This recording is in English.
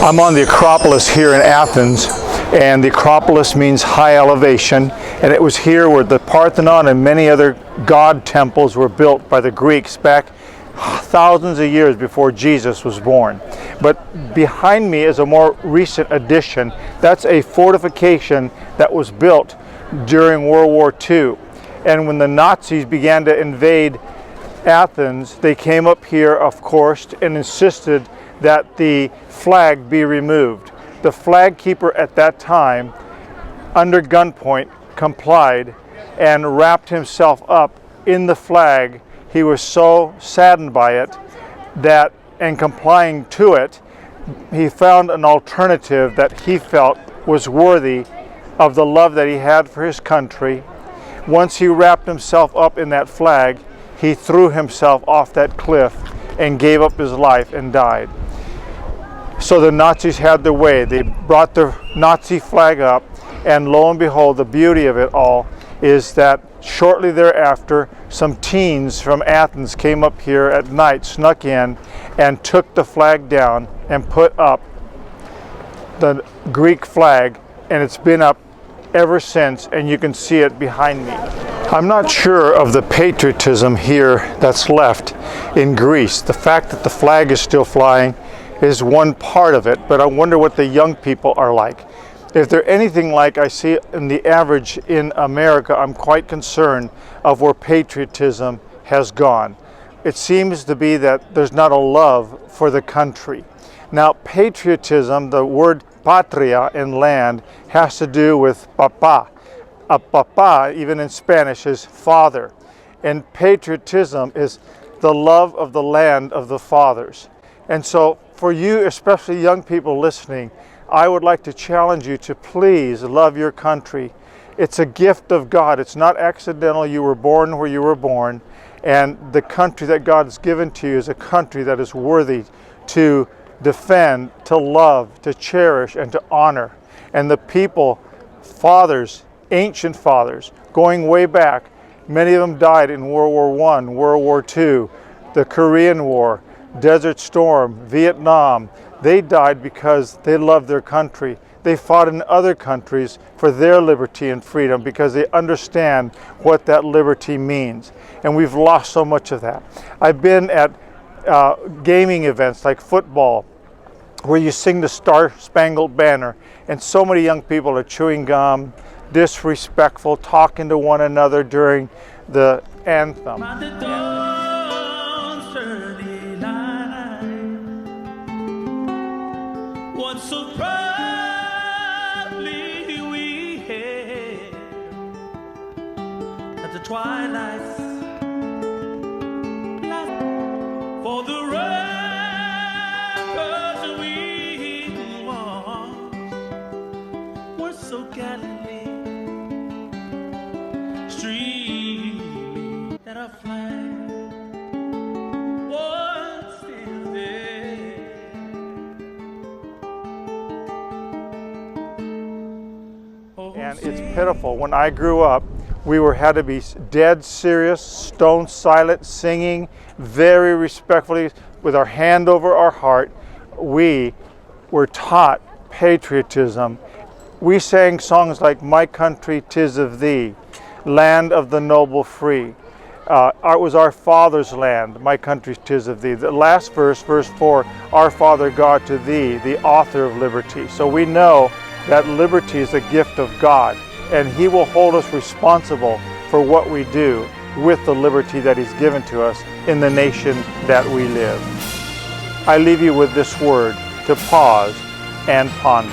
I'm on the Acropolis here in Athens, and the Acropolis means high elevation, and it was here where the Parthenon and many other god temples were built by the Greeks back thousands of years before Jesus was born. But behind me is a more recent addition. That's a fortification that was built during World War II. And when the Nazis began to invade Athens, they came up here, of course, and insisted that the flag be removed. The flag keeper at that time, under gunpoint, complied and wrapped himself up in the flag. He was so saddened by it that, in complying to it, he found an alternative that he felt was worthy of the love that he had for his country. Once he wrapped himself up in that flag, he threw himself off that cliff and gave up his life and died. So the Nazis had their way. They brought the Nazi flag up, and lo and behold, the beauty of it all is that shortly thereafter, some teens from Athens came up here at night, snuck in, and took the flag down and put up the Greek flag, and it's been up ever since, and you can see it behind me. I'm not sure of the patriotism here that's left in Greece. The fact that the flag is still flying is one part of it, but I wonder what the young people are like. If they're anything like I see in the average in America, I'm quite concerned of where patriotism has gone. It seems to be that there's not a love for the country. Now, patriotism, the word patria in land, has to do with papa. A papa, even in Spanish, is father. And patriotism is the love of the land of the fathers. And so, for you, especially young people listening, I would like to challenge you to please love your country. It's a gift of God. It's not accidental. You were born where you were born, and the country that God has given to you is a country that is worthy to defend, to love, to cherish, and to honor. And the people, fathers, ancient fathers, going way back, many of them died in World War I, World War II, the Korean War, Desert Storm, Vietnam. They died because they loved their country. They fought in other countries for their liberty and freedom because they understand what that liberty means. And we've lost so much of that. I've been at gaming events like football, where you sing the Star-Spangled Banner, and so many young people are chewing gum, disrespectful, talking to one another during the anthem. Once so proudly we hailed at the twilight's light, for the ramparts we once were so gallantly streaming that our flag was still there. And it's pitiful. When I grew up, we had to be dead serious, stone silent, singing very respectfully with our hand over our heart. We were taught patriotism. We sang songs like "My Country 'Tis of Thee," "Land of the Noble Free." It was our Father's land, "My country 'tis of Thee." The last verse, verse 4, "Our Father God, to Thee, the author of liberty." So we know that liberty is a gift of God, and He will hold us responsible for what we do with the liberty that He's given to us in the nation that we live. I leave you with this word to pause and ponder.